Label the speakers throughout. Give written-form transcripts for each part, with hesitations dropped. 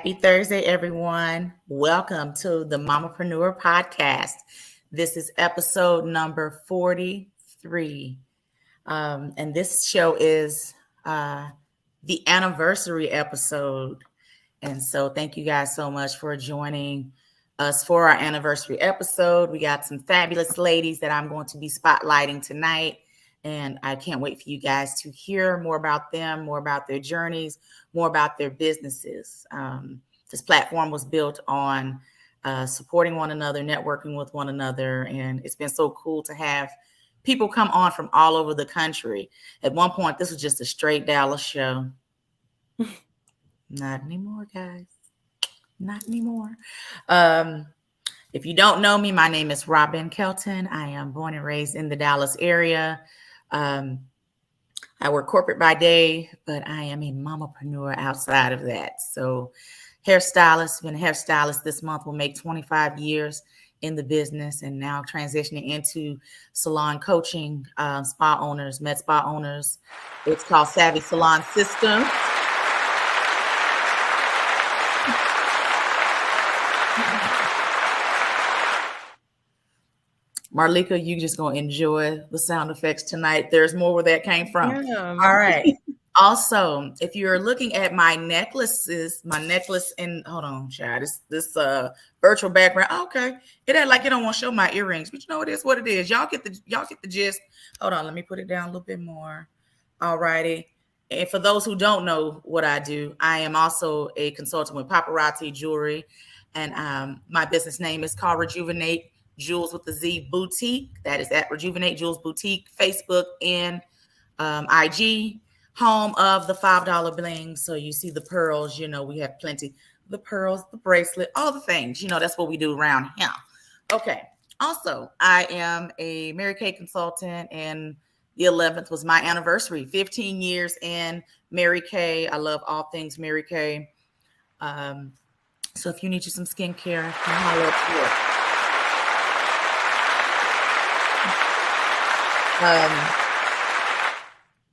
Speaker 1: Happy Thursday, everyone. Welcome to the Mamaprenuer Podcast. This is episode number 43. And this show is the anniversary episode. And so thank you guys so much for joining us for our anniversary episode. We got some fabulous ladies that I'm going to be spotlighting tonight. And I can't wait for you guys to hear more about them, more about their journeys, more about their businesses. This platform was built on supporting one another, networking with one another. And it's been so cool to have people come on from all over the country. At one point, this was just a straight Dallas show. Not anymore, guys. Not anymore. If you don't know me, my name is Robin Kelton. I am born and raised in the Dallas area. I work corporate by day, but I am a mamapreneur outside of that. So hairstylist, been a hairstylist this month, will make 25 years in the business, and now transitioning into salon coaching, spa owners, med spa owners. It's called Savvy Salon System. Marlika, you just gonna enjoy the sound effects tonight. There's more where that came from. Yeah. All right. Also, if you're looking at my necklace in hold on, child. This virtual background. Okay. It ain't like you don't want to show my earrings, but you know it is what it is. Y'all get the gist. Hold on, let me put it down a little bit more. All righty. And for those who don't know what I do, I am also a consultant with Paparazzi Jewelry. And my business name is called Rejuvenate Jewels with the Z Boutique. That is at Rejuvenate Jewels Boutique, Facebook and IG, home of the $5 bling. So you see the pearls, we have plenty. The pearls, the bracelet, all the things, that's what we do around here. Okay. Also, I am a Mary Kay consultant, and the 11th was my anniversary, 15 years in Mary Kay. I love all things Mary Kay. So if you need you some skincare, come holler up here.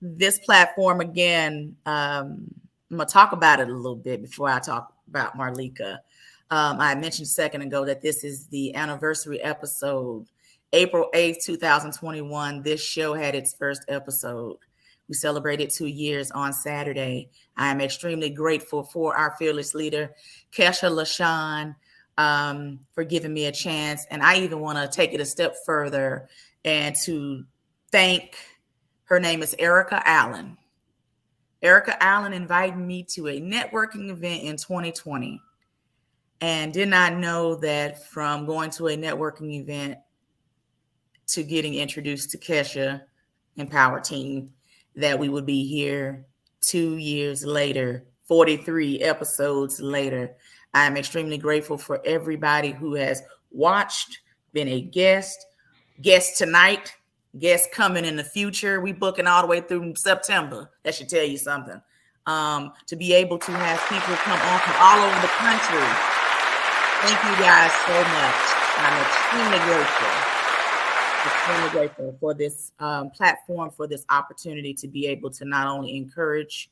Speaker 1: This platform, again, I'm going to talk about it a little bit before I talk about Marlika. I mentioned a second ago that this is the anniversary episode. April 8th, 2021, this show had its first episode. We celebrated 2 years on Saturday. I am extremely grateful for our fearless leader, Kesha LaShawn, for giving me a chance. And I even want to take it a step further and to thank, her name is Erica Allen. Erica Allen invited me to a networking event in 2020 and did not know that from going to a networking event to getting introduced to Kesha and Power Team, that we would be here 2 years later, 43 episodes later. I am extremely grateful for everybody who has watched, been a guest tonight, guests coming in the future. We booking all the way through September. That should tell you something. To be able to have people come on from all over the country. Thank you guys so much. I'm extremely grateful for this platform, for this opportunity to be able to not only encourage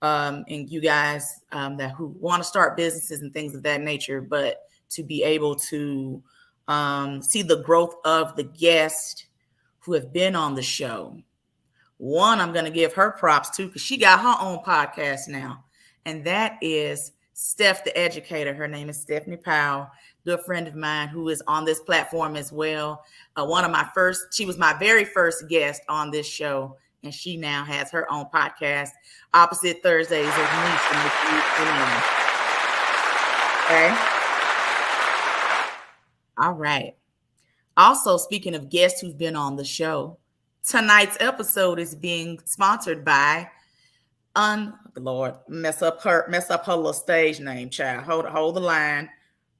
Speaker 1: and you guys that who want to start businesses and things of that nature, but to be able to see the growth of the guests who have been on the show. One, I'm going to give her props to, because she got her own podcast now. And that is Steph the Educator. Her name is Stephanie Powell, good friend of mine who is on this platform as well. She was my very first guest on this show. And she now has her own podcast, Opposite Thursdays of Me. Okay. All right. Also, speaking of guests who've been on the show, tonight's episode is being sponsored by Lord, mess up her little stage name, child. Hold the line.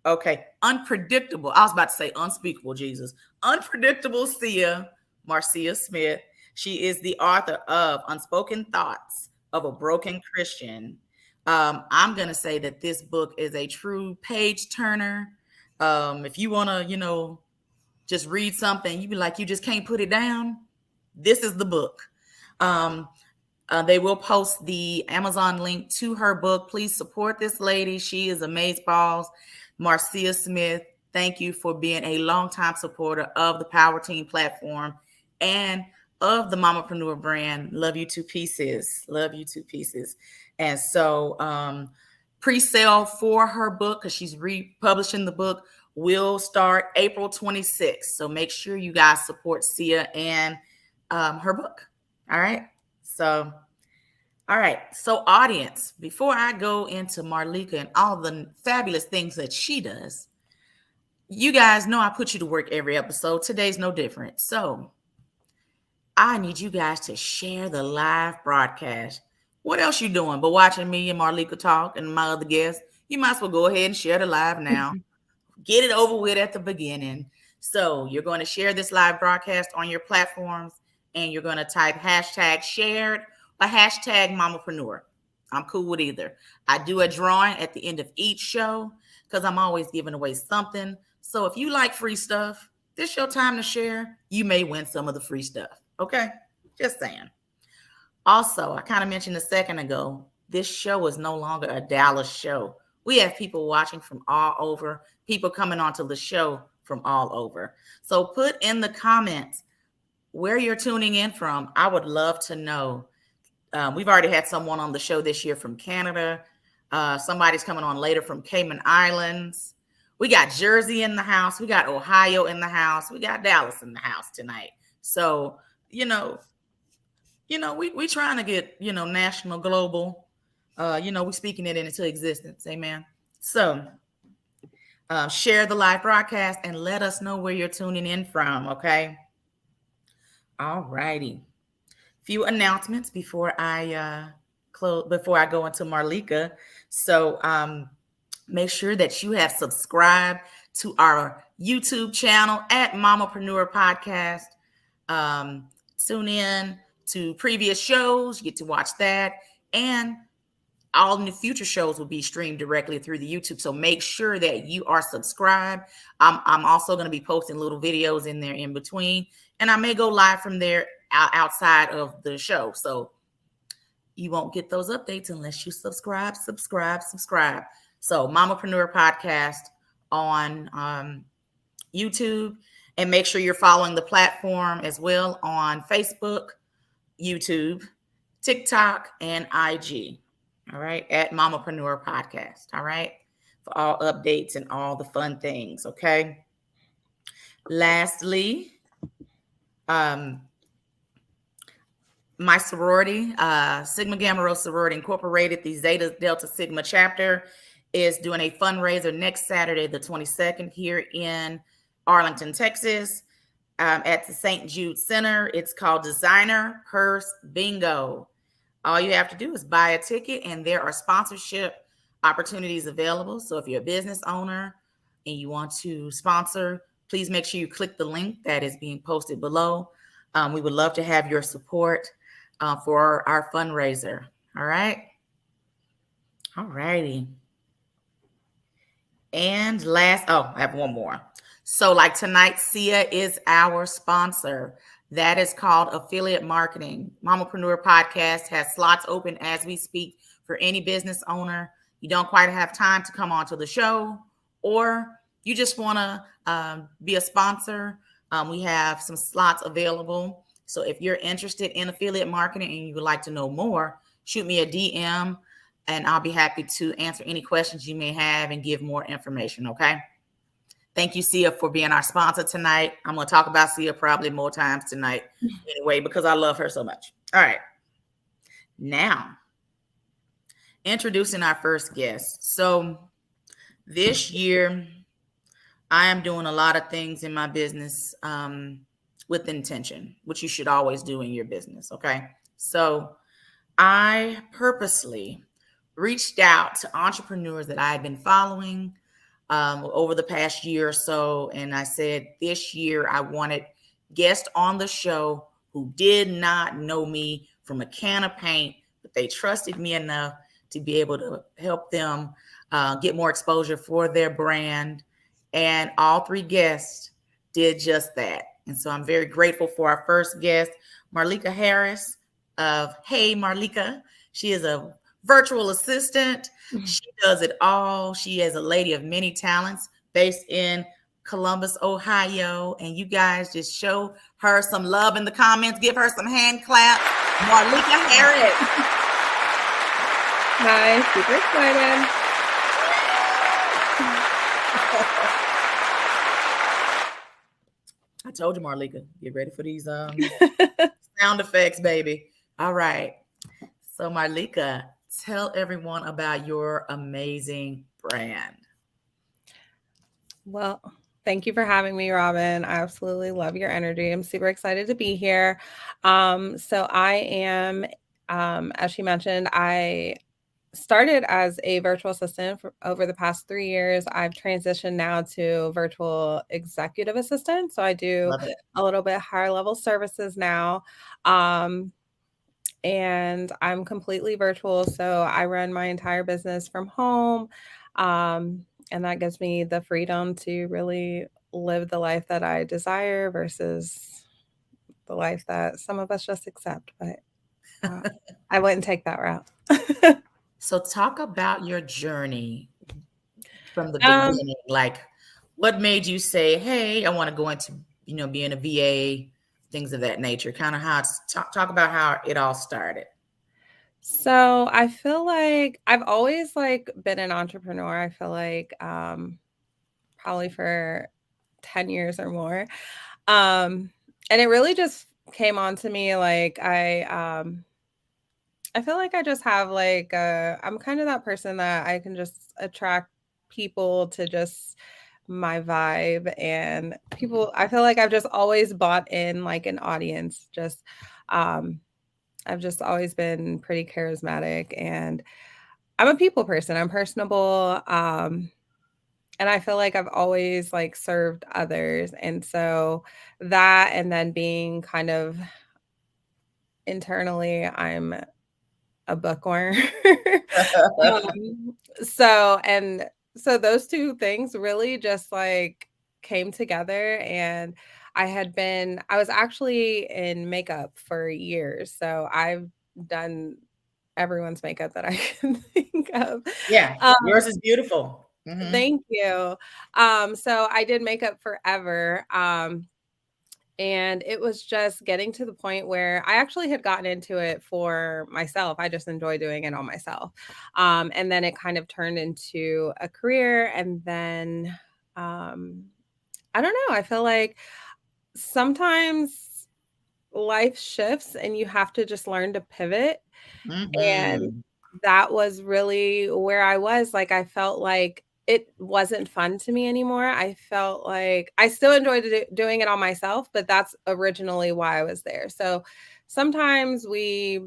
Speaker 1: Okay, Unpredictable. I was about to say Unspeakable Jesus. Unpredictable Marcia Smith. She is the author of Unspoken Thoughts of a Broken Christian. I'm gonna say that this book is a true page turner. If you wanna, just read something, you be like, you just can't put it down. This is the book. They will post the Amazon link to her book. Please support this lady. She is amazeballs. Marcia Smith, thank you for being a longtime supporter of the Power Team platform and of the Mamapreneur brand. Love you to pieces. Love you to pieces. And so pre-sale for her book, because she's republishing the book, will start April 26th. So make sure you guys support Sia and her book. All right. So audience, before I go into Marlika and all the fabulous things that she does, you guys know I put you to work every episode. Today's no different. So I need you guys to share the live broadcast. What else you doing but watching me and Marlika talk and my other guests? You might as well go ahead and share the live now. Get it over with at the beginning. So you're going to share this live broadcast on your platforms, and you're going to type hashtag shared or hashtag Mamapreneur. I'm cool with either. I do a drawing at the end of each show because I'm always giving away something. So if you like free stuff, this is your time to share. You may win some of the free stuff. Okay? Just saying. Also, I kind of mentioned a second ago, this show is no longer a Dallas show. We have people watching from all over, people coming onto the show from all over. So put in the comments where you're tuning in from. I would love to know. We've already had someone on the show this year from Canada. Somebody's coming on later from Cayman Islands. We got Jersey in the house. We got Ohio in the house. We got Dallas in the house tonight. So, we trying to get, national, global. We speaking it into existence. Amen. So share the live broadcast and let us know where you're tuning in from. Okay. All righty. Few announcements before I before I go into Marlika. So make sure that you have subscribed to our YouTube channel at Mamaprenuer Podcast. Tune in to previous shows. You get to watch that. And all the future shows will be streamed directly through the YouTube. So make sure that you are subscribed. I'm also going to be posting little videos in there in between. And I may go live from there outside of the show. So you won't get those updates unless you subscribe. So Mamaprenuer Podcast on YouTube. And make sure you're following the platform as well on Facebook, YouTube, TikTok, and IG. All right. At Mamaprenuer Podcast. All right. For all updates and all the fun things. Okay. Lastly, my sorority, Sigma Gamma Rho Sorority Incorporated, the Zeta Delta Sigma chapter, is doing a fundraiser next Saturday, the 22nd, here in Arlington, Texas, at the St. Jude Center. It's called Designer Purse Bingo. All you have to do is buy a ticket, and there are sponsorship opportunities available. So if you're a business owner and you want to sponsor, please make sure you click the link that is being posted below. We would love to have your support for our fundraiser. All right. All righty. And I have one more. So like tonight, Sia is our sponsor. That is called Affiliate Marketing. Mamaprenuer Podcast has slots open as we speak for any business owner. You don't quite have time to come onto the show, or you just want to be a sponsor. We have some slots available. So if you're interested in affiliate marketing and you would like to know more, shoot me a DM and I'll be happy to answer any questions you may have and give more information. Okay. Thank you, Sia, for being our sponsor tonight. I'm going to talk about Sia probably more times tonight anyway, because I love her so much. All right. Now, introducing our first guest. So this year, I am doing a lot of things in my business with intention, which you should always do in your business. Okay. So I purposely reached out to entrepreneurs that I had been following over the past year or so. And I said, this year I wanted guests on the show who did not know me from a can of paint, but they trusted me enough to be able to help them get more exposure for their brand. And all three guests did just that. And so I'm very grateful for our first guest, Marlika Harris. of Hey Marlika. She is a virtual assistant. She does it all. She is a lady of many talents based in Columbus, Ohio. And you guys just show her some love in the comments. Give her some hand claps. Marlika Harris.
Speaker 2: Hi, super excited.
Speaker 1: I told you, Marlika, get ready for these sound effects, baby. All right. So, Marlika, tell everyone about your amazing brand.
Speaker 2: Well, thank you for having me, Robin. I absolutely love your energy. I'm super excited to be here. So I am, as she mentioned, I started as a virtual assistant for over the past 3 years. I've transitioned now to virtual executive assistant. So I do a little bit higher level services now. And I'm completely virtual. So I run my entire business from home. And that gives me the freedom to really live the life that I desire versus the life that some of us just accept. But I wouldn't take that route.
Speaker 1: So talk about your journey from the beginning. Like, what made you say, hey, I want to go into, being a VA, things of that nature? Kind of how talk about how it all started.
Speaker 2: So I feel like I've always been an entrepreneur. I feel like probably for 10 years or more. And it really just came on to me I feel like I just have I'm kind of that person that I can just attract people to just my vibe, and people, I feel like I've just always bought in an audience. I've just always been pretty charismatic, and I'm a people person. I'm personable. And I feel like I've always served others. And so that, and then being kind of internally, I'm a bookworm. So those two things really just came together. And I was actually in makeup for years. So I've done everyone's makeup that I can think of.
Speaker 1: Yeah, yours is beautiful. Mm-hmm.
Speaker 2: Thank you. So I did makeup forever. And it was just getting to the point where I actually had gotten into it for myself. I just enjoy doing it on myself. And then it kind of turned into a career. And then I don't know. I feel like sometimes life shifts and you have to just learn to pivot.
Speaker 1: Mm-hmm.
Speaker 2: And that was really where I was. I felt like it wasn't fun to me anymore. I felt like I still enjoyed doing it on myself, but that's originally why I was there. So sometimes we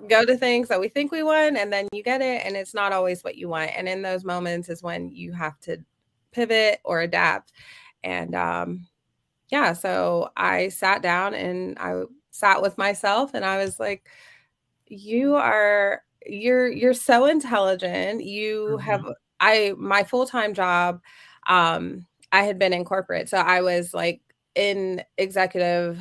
Speaker 2: go to things that we think we want, and then you get it, and it's not always what you want. And in those moments is when you have to pivot or adapt. And yeah, so I sat down and I sat with myself, and I was like, you're so intelligent. You have my full-time job, I had been in corporate. So I was in executive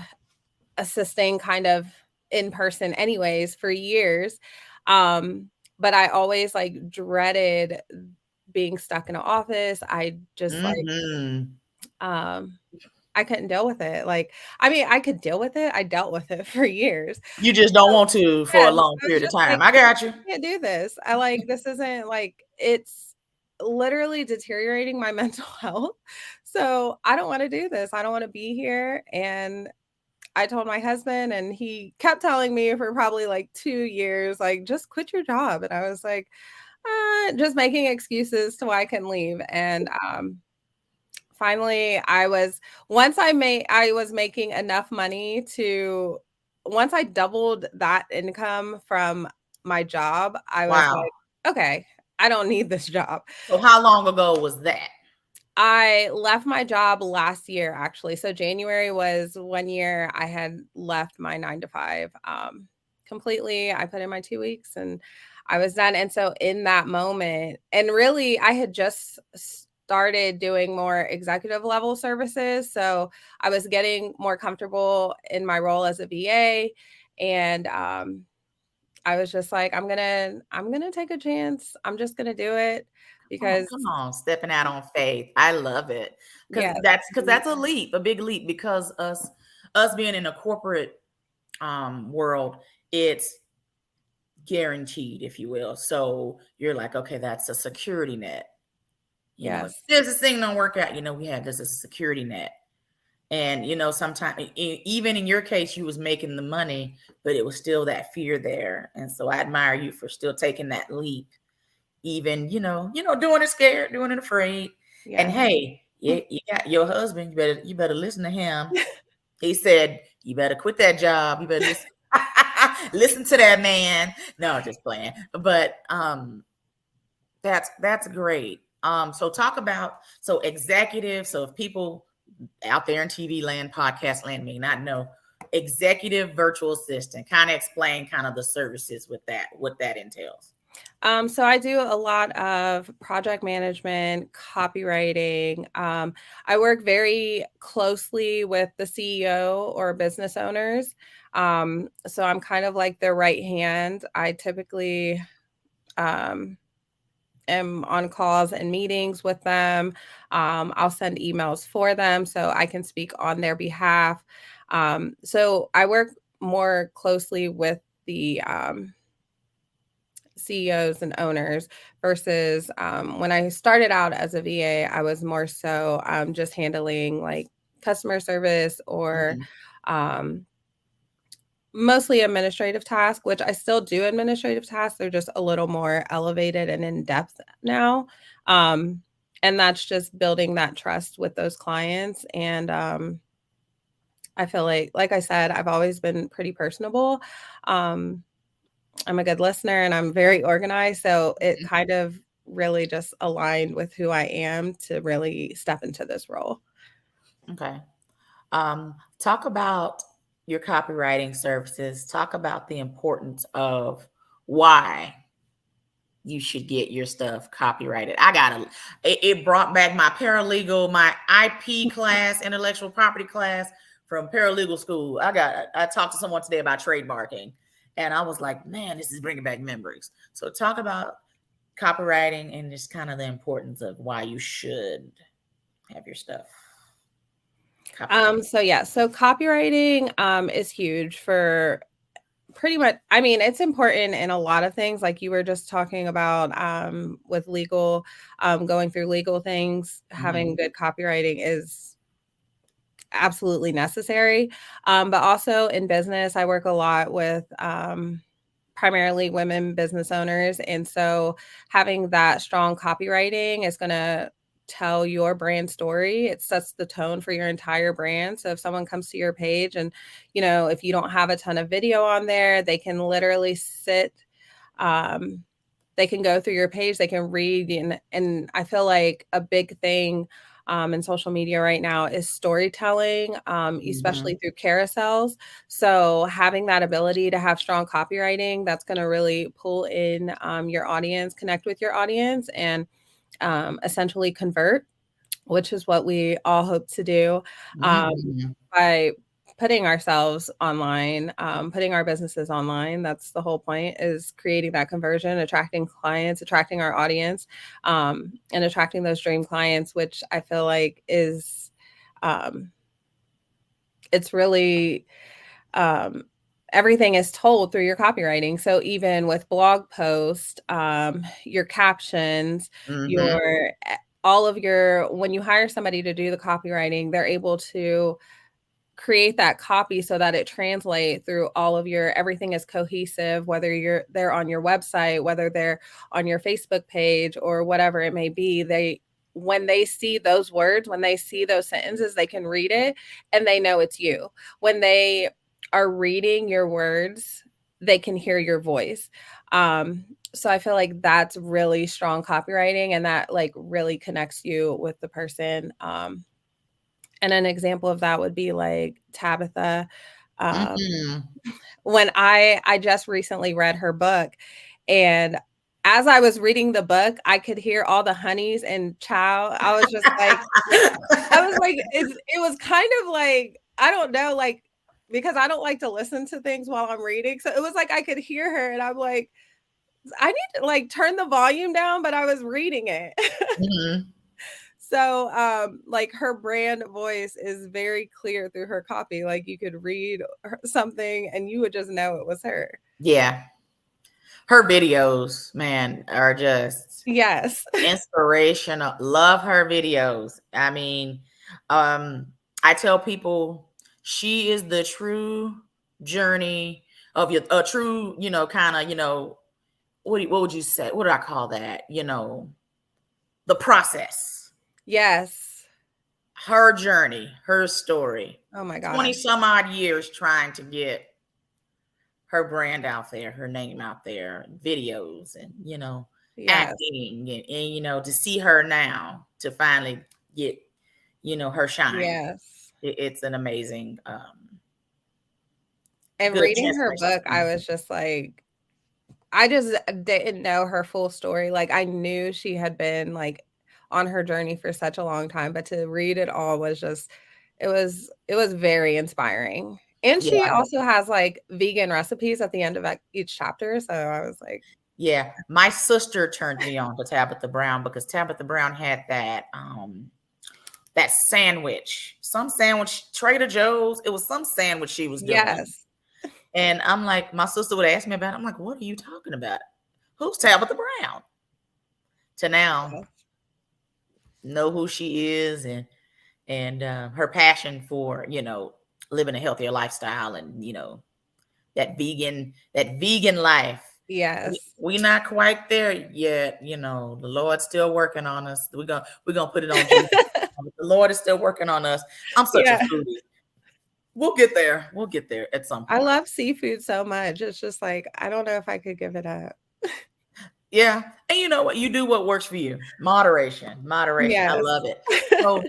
Speaker 2: assisting kind of in person anyways for years. But I always dreaded being stuck in an office. I just I couldn't deal with it. I could deal with it. I dealt with it for years.
Speaker 1: You just don't want to for a long period of time. I got you.
Speaker 2: I can't do this. This isn't it's literally deteriorating my mental health. So I don't want to do this. I don't want to be here. And I told my husband, and he kept telling me for probably 2 years, just quit your job. And I was just making excuses to why I couldn't leave. And finally, I was making enough money once I doubled that income from my job, I was okay, I don't need this job.
Speaker 1: So how long ago was that?
Speaker 2: I left my job last year, actually. So January was 1 year I had left my 9 to 5 completely. I put in my 2 weeks and I was done. And so in that moment, and really I had just started doing more executive level services. So I was getting more comfortable in my role as a VA. And I was just like, I'm gonna take a chance. I'm just gonna do it
Speaker 1: Oh,
Speaker 2: because
Speaker 1: come on, stepping out on faith. I love it.
Speaker 2: yeah.
Speaker 1: Because that's a leap, a big leap, because us being in a corporate world, it's guaranteed, if you will. So you're like, okay, that's a security net. If
Speaker 2: Yes.
Speaker 1: this thing don't work out, we have this as a security net. And sometimes even in your case, you was making the money, but it was still that fear there. And so I admire you for still taking that leap, even doing it scared, doing it afraid. And
Speaker 2: Yeah.
Speaker 1: hey, you got your husband. You better listen to him. He said you better quit that job. You better listen. Listen to that man. No, just playing. But that's great. So talk about executive. So if people out there in TV land, podcast land may not know, executive virtual assistant, kind of explain kind of the services with that, what that entails.
Speaker 2: So I do a lot of project management, copywriting. I work very closely with the CEO or business owners. So I'm kind of like their right hand. I typically am on calls and meetings with them. I'll send emails for them so I can speak on their behalf. So I work more closely with the CEOs and owners versus when I started out as a VA, I was more so just handling like customer service or
Speaker 1: Mm-hmm.
Speaker 2: um, mostly administrative tasks, which I still do administrative tasks. They're just a little more elevated and in depth now. Um, and that's just building that trust with those clients. And I feel like I said, I've always been pretty personable. Um, I'm a good listener and I'm very organized. So it kind of really just aligned with who I am to really step into this role.
Speaker 1: Okay. Talk about your copywriting services. Talk about the importance of why you should get your stuff copyrighted. It brought back my paralegal, my IP class, intellectual property class from paralegal school. I talked to someone today about trademarking, and I was like, man, this is bringing back memories. So talk about copywriting and just kind of the importance of why you should have your stuff copyrighted.
Speaker 2: So copywriting is huge for pretty much, I mean, it's important in a lot of things, like you were just talking about with legal, going through legal things. Having good copywriting is absolutely necessary. But also in business, I work a lot with primarily women business owners. And so having that strong copywriting is going to tell your brand story. It sets the tone for your entire brand. So if someone comes to your page and, if you don't have a ton of video on there, they can literally sit, they can go through your page, they can read. And I feel like a big thing in social media right now is storytelling, especially through carousels. So having that ability to have strong copywriting, that's going to really pull in your audience, connect with your audience, and essentially convert, which is what we all hope to do by putting ourselves online, putting our businesses online. That's the whole point, is creating that conversion, attracting clients, attracting our audience, and attracting those dream clients, which I feel like is, it's really, everything is told through your copywriting. So even with blog posts, your captions, your all of your, when you hire somebody to do the copywriting, they're able to create that copy so that it translates through all of your, everything is cohesive, whether they're on your website, whether they're on your Facebook page or whatever it may be. When they see those words, when they see those sentences, they can read it and they know it's you. When they are reading your words, they can hear your voice. So I feel like that's really strong copywriting, and that like really connects you with the person. And an example of that would be like Tabitha. When I just recently read her book, and as I was reading the book, I could hear all the honeys and chow. I was just like, it was kind of like, I don't know, like, because I don't like to listen to things while I'm reading. So it was like I could hear her and I'm like, I need to like turn the volume down, but I was reading it.
Speaker 1: Mhm.
Speaker 2: So like her brand voice is very clear through her copy. Like you could read something and you would just know it was her.
Speaker 1: Yeah. Her videos, man, are just
Speaker 2: Yes.
Speaker 1: inspirational. Love her videos. I mean, um, I tell people she is the true journey of your a true, kind of, what would you say? What do I call that? The process.
Speaker 2: Yes.
Speaker 1: Her journey, her story.
Speaker 2: Oh my
Speaker 1: 20
Speaker 2: gosh.
Speaker 1: some odd years trying to get her brand out there, her name out there, videos and,
Speaker 2: Yes.
Speaker 1: acting and to see her now to finally get, her shine.
Speaker 2: Yes.
Speaker 1: It's an amazing,
Speaker 2: And
Speaker 1: good
Speaker 2: reading her
Speaker 1: transformation.
Speaker 2: book, I was just like, I just didn't know her full story. Like I knew she had been like on her journey for such a long time, but to read it all was just it was very inspiring. And she
Speaker 1: Yeah.
Speaker 2: also has like vegan recipes at the end of each chapter, so I was like,
Speaker 1: Yeah. My sister turned me on to Tabitha Brown because Tabitha Brown had that sandwich, some sandwich, Trader Joe's. It was some sandwich she was doing.
Speaker 2: yes.
Speaker 1: And I'm like, my sister would ask me about it. I'm like, what are you talking about? Who's Tabitha Brown? To now know who she is and her passion for living a healthier lifestyle and that vegan life.
Speaker 2: Yes.
Speaker 1: We not quite there yet. The Lord's still working on us. We're gonna put it on Jesus. The Lord is still working on us. I'm such a
Speaker 2: Yeah.
Speaker 1: foodie. We'll get there. We'll get there at some
Speaker 2: I
Speaker 1: point.
Speaker 2: love seafood so much. It's just like I don't know if I could give it up.
Speaker 1: Yeah. And you know what? You do what works for you. Moderation. Moderation. I
Speaker 2: Yes.
Speaker 1: love it. So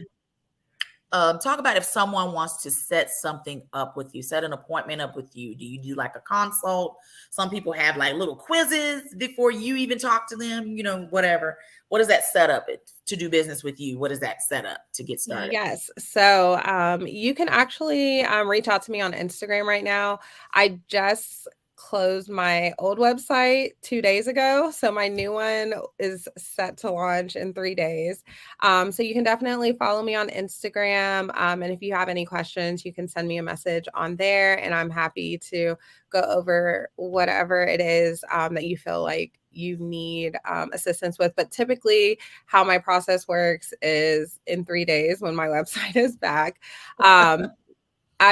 Speaker 1: talk about if someone wants to set something up with you, set an appointment up with you. Do you do like a consult? Some people have like little quizzes before you even talk to them, whatever. What is that setup to do business with you? What is that setup to get started?
Speaker 2: Yes. So you can actually reach out to me on Instagram right now. I just closed my old website 2 days ago. So my new one is set to launch in 3 days. So you can definitely follow me on Instagram. And if you have any questions, you can send me a message on there. And I'm happy to go over whatever it is that you feel like you need assistance with. But typically, how my process works is in 3 days when my website is back, I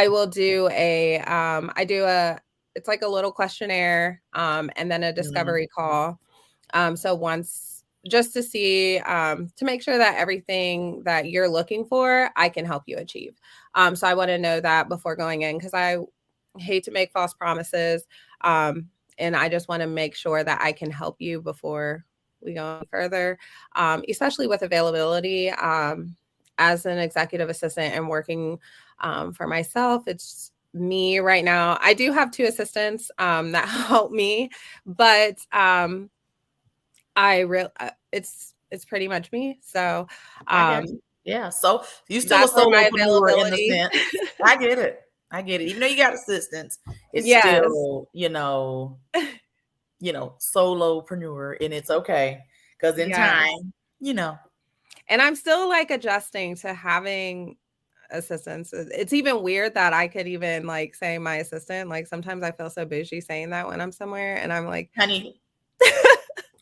Speaker 2: will do it's like a little questionnaire and then a
Speaker 1: Mhm.
Speaker 2: discovery call. So once just to see to make sure that everything that you're looking for, I can help you achieve. So I want to know that before going in because I hate to make false promises. And I just want to make sure that I can help you before we go any further, especially with availability. As an executive assistant and working for myself, it's me right now. I do have two assistants that help me, but it's pretty much me. So
Speaker 1: I got
Speaker 2: um,
Speaker 1: you. Yeah. So you still a
Speaker 2: that's where my
Speaker 1: solopreneur in the
Speaker 2: availability.
Speaker 1: sense. I get it. I get it. Even though you got assistants, it's
Speaker 2: Yes.
Speaker 1: still, solopreneur, and it's okay because in
Speaker 2: Yes.
Speaker 1: time, you know,
Speaker 2: And I'm still like adjusting to having assistants. It's even weird that I could even like say my assistant. Like sometimes I feel so bougie saying that when I'm somewhere and I'm like,
Speaker 1: honey,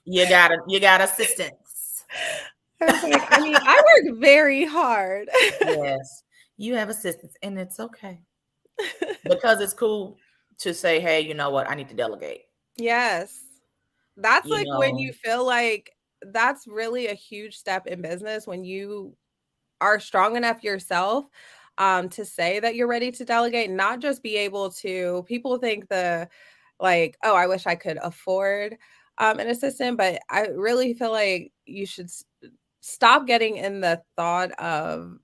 Speaker 1: you got assistants.
Speaker 2: I was like, I mean, I work very hard.
Speaker 1: Yes, you have assistants, and it's okay because it's cool to say, hey, you know what? I need to delegate.
Speaker 2: Yes. That's
Speaker 1: You
Speaker 2: like when
Speaker 1: know,
Speaker 2: you feel like that's really a huge step in business when you are strong enough yourself to say that you're ready to delegate, not just be able to. People think like, oh, I wish I could afford an assistant, but I really feel like you should stop getting in the thought of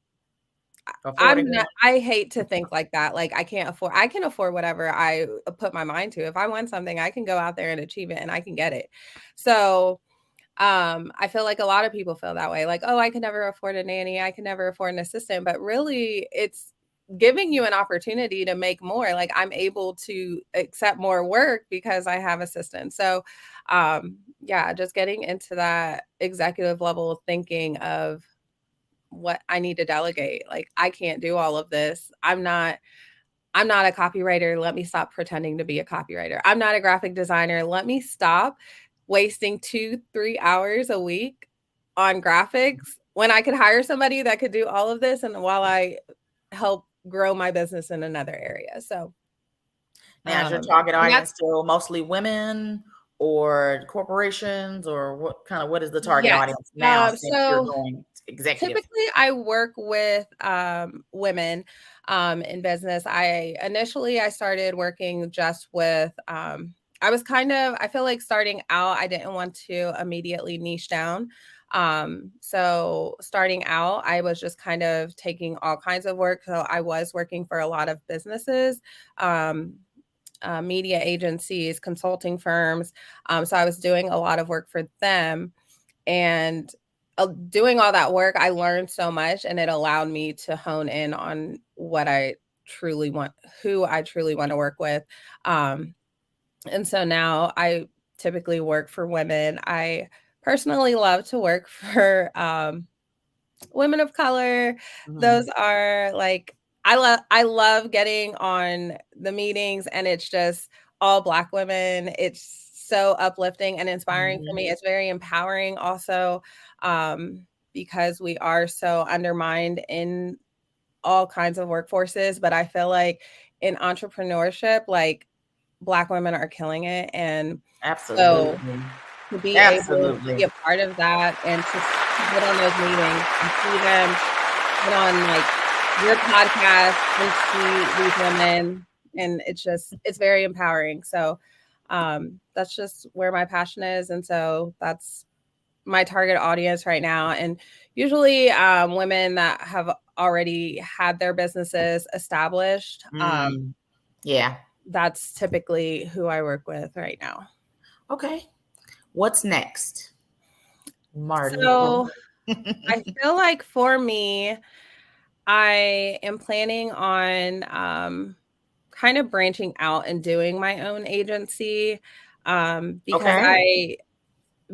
Speaker 1: Affording what?
Speaker 2: I hate to think like that. Like I can afford whatever I put my mind to. If I want something, I can go out there and achieve it and I can get it. So I feel like a lot of people feel that way. Like, oh, I can never afford a nanny. I can never afford an assistant. But really it's giving you an opportunity to make more. Like I'm able to accept more work because I have assistants. So yeah, just getting into that executive level thinking of what I need to delegate. Like I can't do all of this. I'm not a copywriter. Let me stop pretending to be a copywriter. I'm not a graphic designer. Let me stop wasting 2-3 hours a week on graphics when I could hire somebody that could do all of this and while I help grow my business in another area. So
Speaker 1: Now, is your target
Speaker 2: and
Speaker 1: audience
Speaker 2: that's
Speaker 1: still mostly women or corporations, or what is the target
Speaker 2: yes.
Speaker 1: audience now since you're
Speaker 2: So
Speaker 1: going executive?
Speaker 2: typically, I work with women in business. I started working just with. I feel like starting out, I didn't want to immediately niche down. So starting out, I was just kind of taking all kinds of work. So I was working for a lot of businesses. Media agencies, consulting firms. So I was doing a lot of work for them. And doing all that work, I learned so much and it allowed me to hone in on what I truly want, who I truly want to work with. And so now I typically work for women. I personally love to work for women of color.
Speaker 1: Mhm.
Speaker 2: Those are like I love getting on the meetings and it's just all Black women. It's so uplifting and inspiring for
Speaker 1: Mhm.
Speaker 2: me. It's very empowering also because we are so undermined in all kinds of workforces, but I feel like in entrepreneurship like Black women are killing it and so
Speaker 1: Absolutely.
Speaker 2: to be able to be
Speaker 1: Absolutely.
Speaker 2: a part of that and to get on those meetings and see them get on like your podcast and see these women and it's very empowering. So that's just where my passion is. And so that's my target audience right now. And usually women that have already had their businesses established.
Speaker 1: Mm. Yeah.
Speaker 2: That's typically who I work with right now.
Speaker 1: Okay. What's next, Marlika?
Speaker 2: So I feel like for me, I am planning on kind of branching out and doing my own agency because
Speaker 1: Okay.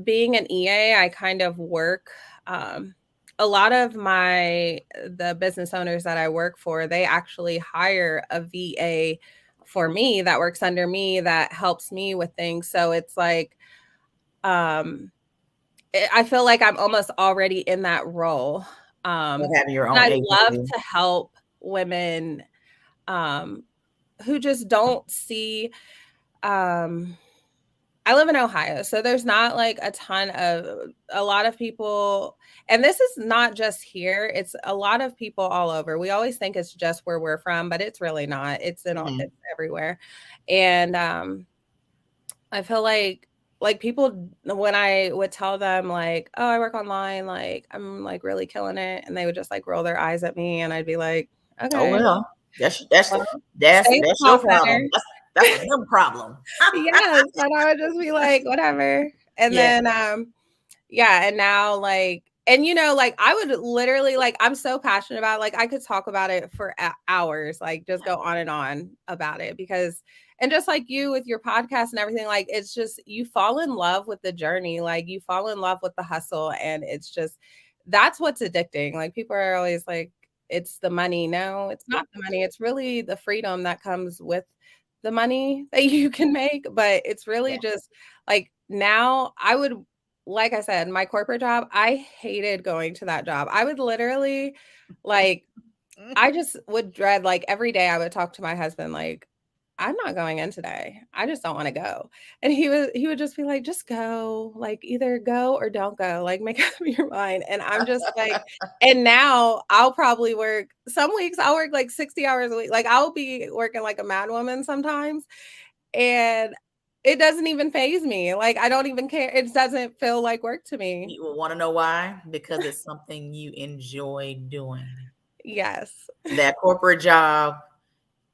Speaker 2: being an EA, I kind of work. A lot of the business owners that I work for, they actually hire a VA for me that works under me that helps me with things. So it's like, um, I feel like I'm almost already in that role.
Speaker 1: Of
Speaker 2: Um,
Speaker 1: having your
Speaker 2: and
Speaker 1: own
Speaker 2: I love
Speaker 1: agency.
Speaker 2: to help women um, who just don't see. Um, I live in Ohio, so there's not like a lot of people, and this is not just here, it's a lot of people all over. We always think it's just where we're from, but it's really not.
Speaker 1: Mhm.
Speaker 2: It's everywhere. And I feel like people when I would tell them like, "Oh, I work online, like I'm like really killing it," and they would just like roll their eyes at me, and I'd be like,
Speaker 1: Oh
Speaker 2: "Okay,
Speaker 1: well, that's that's
Speaker 2: well,
Speaker 1: that's
Speaker 2: stay in the
Speaker 1: that's
Speaker 2: call
Speaker 1: your
Speaker 2: center."
Speaker 1: problem. That's a them problem.
Speaker 2: Yes, and I would just be like, "Whatever," and
Speaker 1: Yeah.
Speaker 2: then yeah, and now like and like I would literally like I'm so passionate about it, like I could talk about it for hours, like just go on and on about it because and just like you with your podcast and everything, like it's just you fall in love with the journey, like you fall in love with the hustle and it's just that's what's addicting. Like people are always like it's the money. No, it's not the money. It's really the freedom that comes with the money that you can make, but it's really
Speaker 1: Yeah.
Speaker 2: just like now I would like I said, my corporate job, I hated going to that job. I would literally like I just would dread like every day I would talk to my husband like I'm not going in today. I just don't want to go. And he would just be like just go. Like either go or don't go. Like make up your mind. And I'm just like and now I'll probably work some weeks I'll work like 60 hours a week. Like I'll be working like a madwoman sometimes and it doesn't even phase me. Like, I don't even care. It doesn't feel like work to me.
Speaker 1: You will want to know why? Because it's something you enjoy doing.
Speaker 2: Yes.
Speaker 1: That corporate job,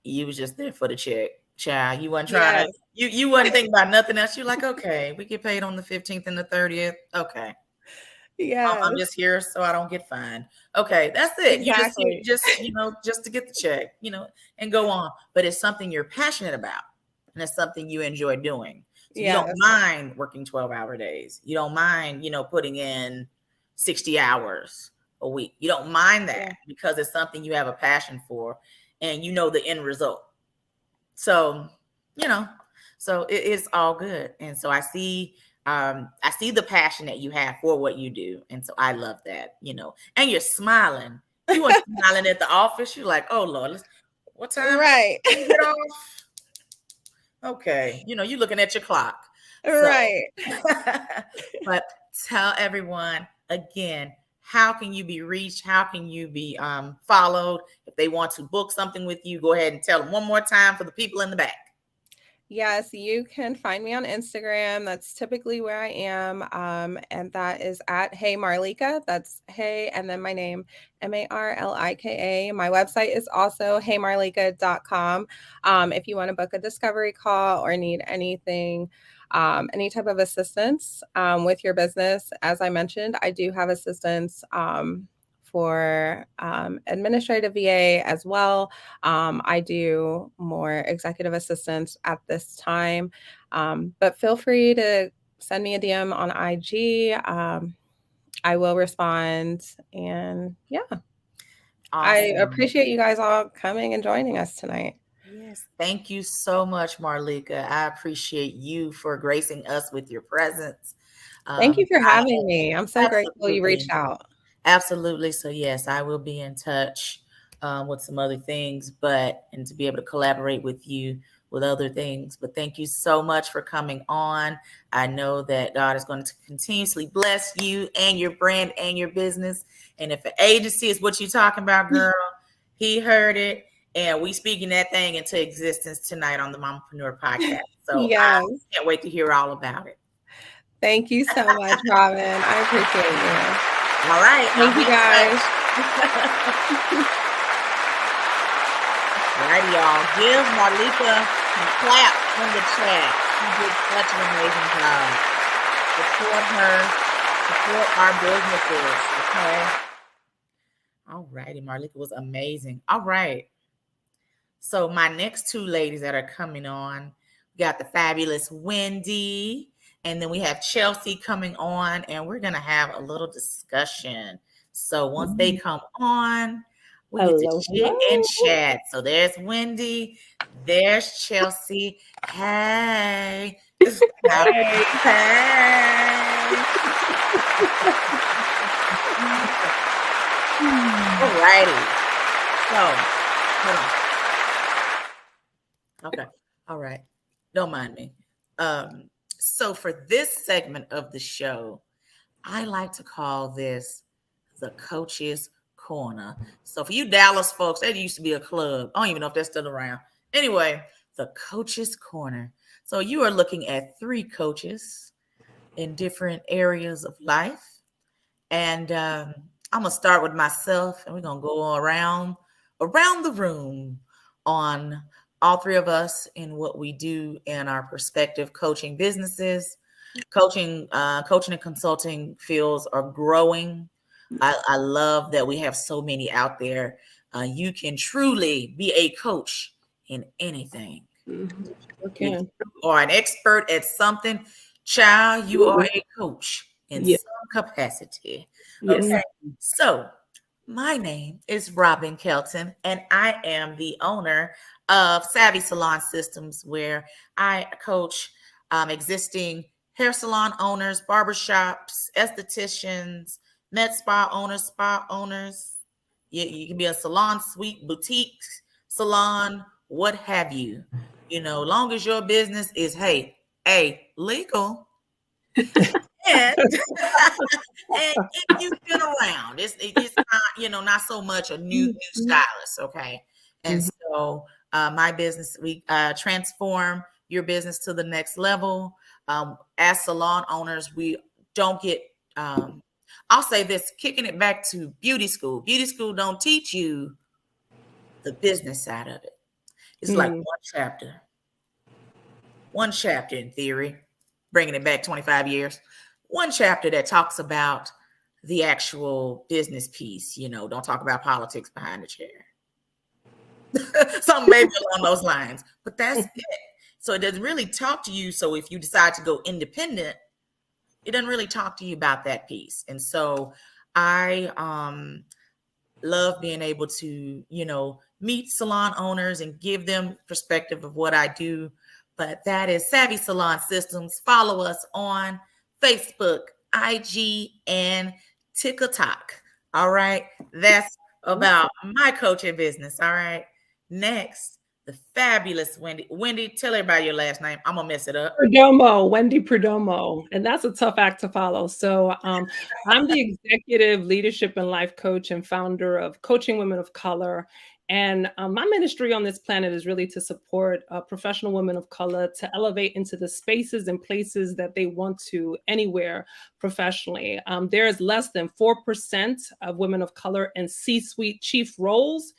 Speaker 1: you was just there for the check, child. You wasn't trying
Speaker 2: Yes.
Speaker 1: to. You wasn't thinking about nothing else. You're like, okay, we get paid on the 15th and the 30th. Okay, I'm
Speaker 2: Yes.
Speaker 1: just here so I don't get fined. Okay, that's it. You just
Speaker 2: Exactly.
Speaker 1: just to get the check, and go on. But it's something you're passionate about, and it's something you enjoy doing. So you don't
Speaker 2: Yes.
Speaker 1: mind working 12-hour days. You don't mind, putting in 60 hours a week. You don't mind that because it's something you have a passion for, and you know the end result. So, you know, so it's all good. And so I see the passion that you have for what you do. And so I love that, and you're smiling. You weren't smiling at the office. You're like, oh Lord, what time?
Speaker 2: Right.
Speaker 1: Get off. Okay. You're looking at your clock. So,
Speaker 2: Right.
Speaker 1: but tell everyone again, how can you be reached? How can you be followed? If they want to book something with you, go ahead and tell them one more time for the people in the back.
Speaker 2: Yes, you can find me on Instagram. That's typically where I am. And that is at Hey Marlika. That's Hey, and then my name, Marlika. My website is also heymarlika.com. If you want to book a discovery call or need anything, any type of assistance with your business, as I mentioned, I do have assistance for administrative VA as well. I do more executive assistance at this time, but feel free to send me a DM on IG. I will respond. And yeah, I
Speaker 1: Awesome.
Speaker 2: appreciate you guys all coming and joining us tonight.
Speaker 1: Yes, thank you so much, Marlika. I appreciate you for gracing us with your presence.
Speaker 2: Thank you for
Speaker 1: I
Speaker 2: having me. I'm so grateful you
Speaker 1: absolutely,
Speaker 2: reached out.
Speaker 1: absolutely. So yes, I will be in touch with some other things, and to be able to collaborate with you with other things. But thank you so much for coming on. I know that God is going to continuously bless you and your brand and your business. And if an agency is what you're talking about, girl, he heard it. And we speaking that thing into existence tonight on the Mamaprenuer Podcast. So I
Speaker 2: Yes.
Speaker 1: can't wait to hear all about it.
Speaker 2: Thank you so much, Robin. I appreciate you.
Speaker 1: All right.
Speaker 2: Thank you, guys.
Speaker 1: All right, y'all. Give Marlika some clap in the chat. She did such an amazing job. Support her. Support our businesses. Okay. All righty. Marlika was amazing. All right. So my next two ladies that are coming on, we got the fabulous Wendy, and then we have Chelsea coming on, and we're going to have a little discussion. So once they come on, we get to chit and chat. So there's Wendy, there's Chelsea. Hey. All righty. So, hold on. Okay. All right. Don't mind me. So for this segment of the show, I like to call this the Coach's Corner. So for you Dallas folks, that used to be a club. I don't even know if they're still around. Anyway, the Coach's Corner. So you are looking at three coaches in different areas of life. And I'm going to start with myself, and we're going to go around the room on all three of us in what we do in our prospective coaching businesses. Coaching and consulting fields are growing. I love that we have so many out there. You can truly be a coach in anything.
Speaker 3: Okay.
Speaker 1: If you are an expert at something, child, you are a coach in some capacity.
Speaker 3: Yes.
Speaker 1: Okay. So my name is Robin Kelton, and I am the owner of Savvy Salon Systems, where I coach existing hair salon owners, barbershops, estheticians, med spa owners. You can be a salon suite, boutique salon, what have you. Long as your business is, legal. And, and if you've been around, it's not, not so much a new stylist, okay? And so my business, we transform your business to the next level. As salon owners, we don't get I'll say this, kicking it back to beauty school. Beauty school don't teach you the business side of it. It's like one chapter in theory, bringing it back 25 years, one chapter that talks about the actual business piece. Don't talk about politics behind the chair. Something maybe along those lines, but that's it. So it doesn't really talk to you. So if you decide to go independent, it doesn't really talk to you about that piece. And so I love being able to, meet salon owners and give them perspective of what I do. But that is Savvy Salon Systems. Follow us on Facebook, IG, and TikTok. All right. That's about my coaching business. All right. Next, the fabulous Wendy. Wendy, tell everybody your last name. I'm going to mess it up.
Speaker 3: Perdomo, Wendy Perdomo. And that's a tough act to follow. So I'm the executive leadership and life coach and founder of Coaching Women of Color. And my ministry on this planet is really to support professional women of color to elevate into the spaces and places that they want to anywhere professionally. There is less than 4% of women of color in C-suite chief roles.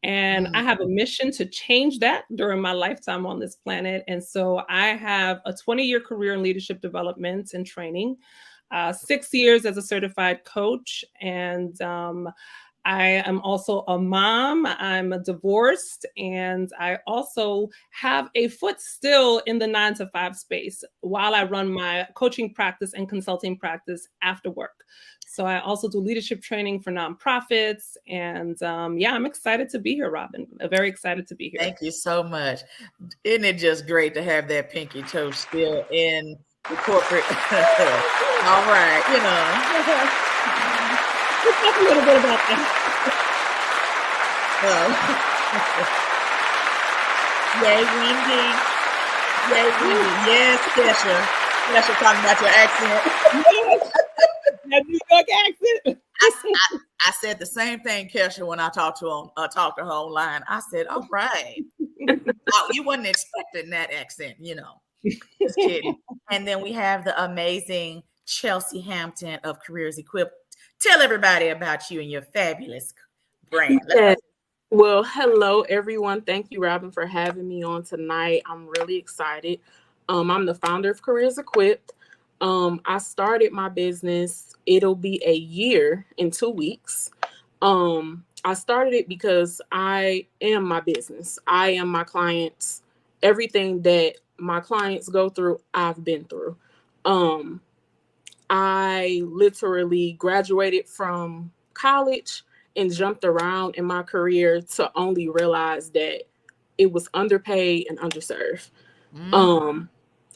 Speaker 3: And I have a mission to change that during my lifetime on this planet. And so I have a 20-year career in leadership development and training, 6 years as a certified coach. And I am also a mom. I'm divorced, and I also have a foot still in the 9-to-5 space while I run my coaching practice and consulting practice after work. So I also do leadership training for nonprofits. And I'm excited to be here, Robin. Very excited to be here.
Speaker 1: Thank you so much. Isn't it just great to have that pinky toe still in the corporate? All right,
Speaker 3: Let's talk a little bit about that.
Speaker 1: Yay, Wendy. Yay, Wendy. Yes, Kesha. Kesha talking about your accent.
Speaker 3: That New York accent.
Speaker 1: I said the same thing, Kesha, when I talked to her online. I said, all right. Oh, you wasn't expecting that accent, Just kidding. And then we have the amazing Chelsea Hampton of Careers Equipped. Tell everybody about you and your fabulous brand.
Speaker 4: Yes. Well, hello, everyone. Thank you, Robin, for having me on tonight. I'm really excited. I'm the founder of Careers Equipped. I started my business. It'll be a year in 2 weeks. I started it because I am my business. I am my clients. Everything that my clients go through, I've been through. I literally graduated from college and jumped around in my career to only realize that it was underpaid and underserved.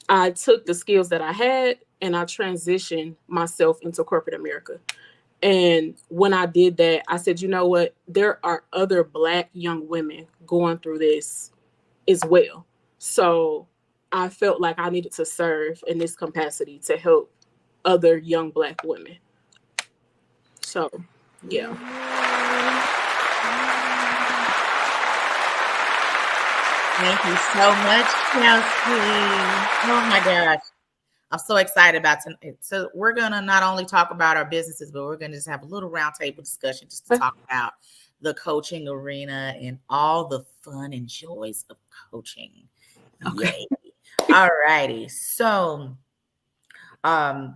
Speaker 4: I took the skills that I had and I transitioned myself into corporate America. And when I did that, I said, you know what? There are other Black young women going through this as well. So I felt like I needed to serve in this capacity to help other young Black women. So, yeah.
Speaker 1: Thank you so much, Chelsea. Oh my gosh. I'm so excited about tonight. So we're going to not only talk about our businesses, but we're going to just have a little roundtable discussion just to talk about the coaching arena and all the fun and joys of coaching. Okay. All righty. So, how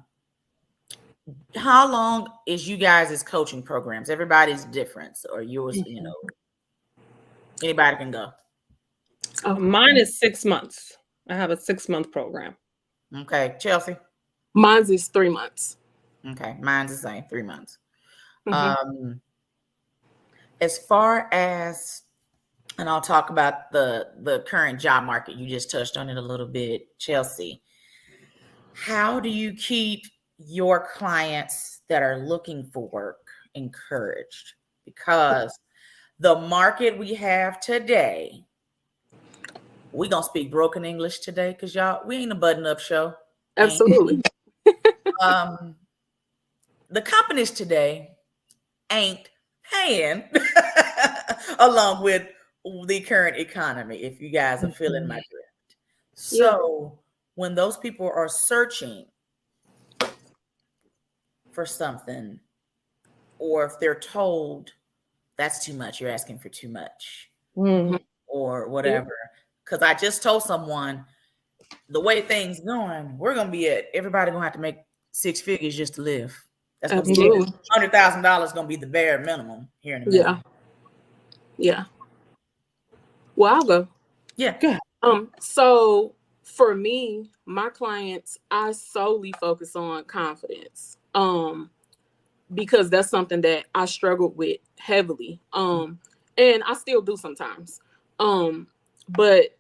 Speaker 1: long is you guys' coaching programs? Everybody's different, or yours, anybody can go.
Speaker 3: Mine is 6 months. I have a 6-month program.
Speaker 1: Okay, Chelsea.
Speaker 4: Mine's is 3 months.
Speaker 1: Okay, mine's the same, 3 months. As far as, and I'll talk about the current job market. You just touched on it a little bit, Chelsea. How do you keep your clients that are looking for work encouraged? Because the market we have today, we're going to speak broken English today because y'all, we ain't a button-up show.
Speaker 4: Absolutely.
Speaker 1: The companies today ain't paying along with the current economy, if you guys are feeling my drift. So when those people are searching, for something, or if they're told that's too much, you're asking for too much, or whatever. Because I just told someone, the way things going, we're gonna be everybody gonna have to make 6 figures just to live. That's gonna be $100,000 gonna be the bare minimum here in a minute.
Speaker 4: Yeah. Well, I'll go.
Speaker 1: Yeah. Good.
Speaker 4: So for me, my clients, I solely focus on confidence. Because that's something that I struggled with heavily. And I still do sometimes. But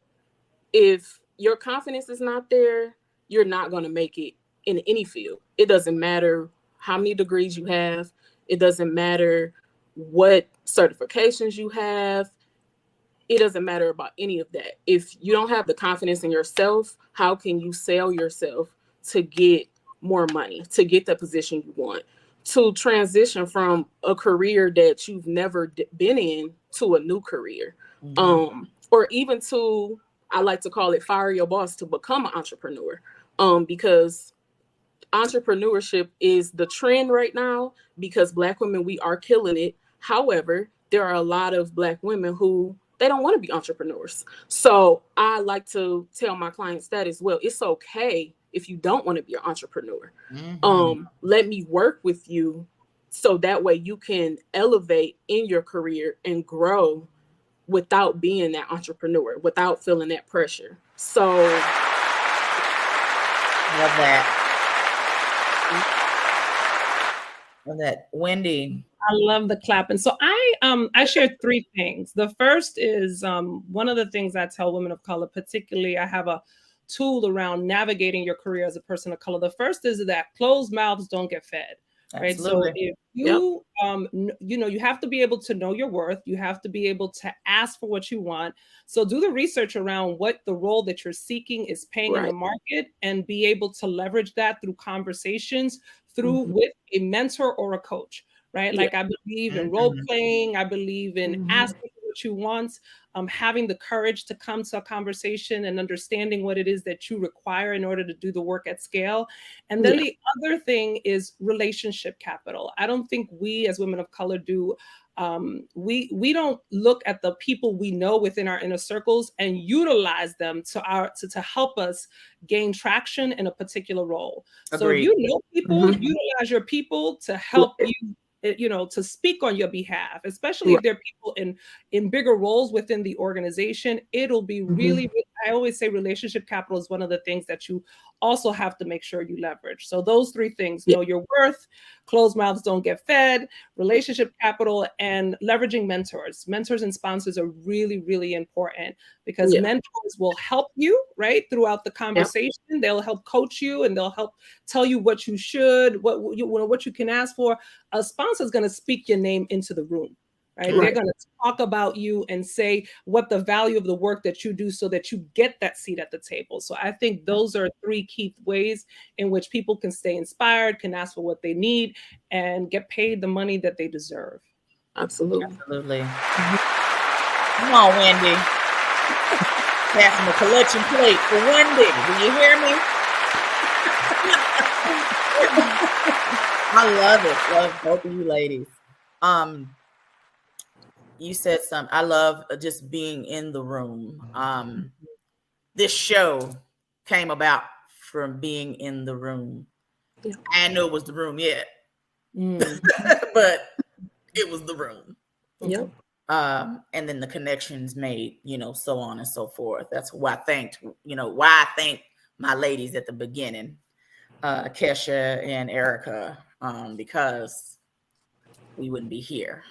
Speaker 4: if your confidence is not there, you're not going to make it in any field. It doesn't matter how many degrees you have. It doesn't matter what certifications you have. It doesn't matter about any of that. If you don't have the confidence in yourself, how can you sell yourself to get more money, to get the position you want, to transition from a career that you've never been in to a new career? Or even to, I like to call it, fire your boss to become an entrepreneur. Because entrepreneurship is the trend right now, because Black women, we are killing it. However, there are a lot of Black women who they don't want to be entrepreneurs. So I like to tell my clients that as well. It's okay if you don't want to be an entrepreneur. Let me work with you so that way you can elevate in your career and grow without being that entrepreneur, without feeling that pressure. So
Speaker 1: love that. Love that. Wendy.
Speaker 3: I love the clapping. So I share 3 things. The first is one of the things I tell women of color, particularly, I have a tool around navigating your career as a person of color. The first is that closed mouths don't get fed. Right.
Speaker 1: Absolutely.
Speaker 3: So if you, you have to be able to know your worth. You have to be able to ask for what you want. So do the research around what the role that you're seeking is paying in the market, and be able to leverage that through conversations with a mentor or a coach. Right. Like I believe in role playing. I believe in asking what you want, having the courage to come to a conversation and understanding what it is that you require in order to do the work at scale. And then the other thing is relationship capital. I don't think we as women of color do. We don't look at the people we know within our inner circles and utilize them to help us gain traction in a particular role. Agreed. So if you know people, utilize your people to help you, to speak on your behalf, especially if they're people in bigger roles within the organization. It'll be really, I always say relationship capital is one of the things that you also have to make sure you leverage. So those 3 things: know your worth, closed mouths don't get fed, relationship capital, and leveraging mentors. Mentors and sponsors are really, really important, because mentors will help you throughout the conversation. They'll help coach you, and they'll help tell you what you should, what you can ask for. A sponsor is going to speak your name into the room. Right? They're going to talk about you and say what the value of the work that you do, so that you get that seat at the table. So I think those are 3 key ways in which people can stay inspired, can ask for what they need, and get paid the money that they deserve.
Speaker 4: Absolutely.
Speaker 1: Come on, Wendy. Passing the collection plate for Wendy. Do you hear me? I love it. Love both of you ladies. You said something. I love just being in the room. This show came about from being in the room. I didn't know it was the room yet, but it was the room. And then the connections made, so on and so forth. That's why I thanked my ladies at the beginning, Kesha and Erica, because we wouldn't be here.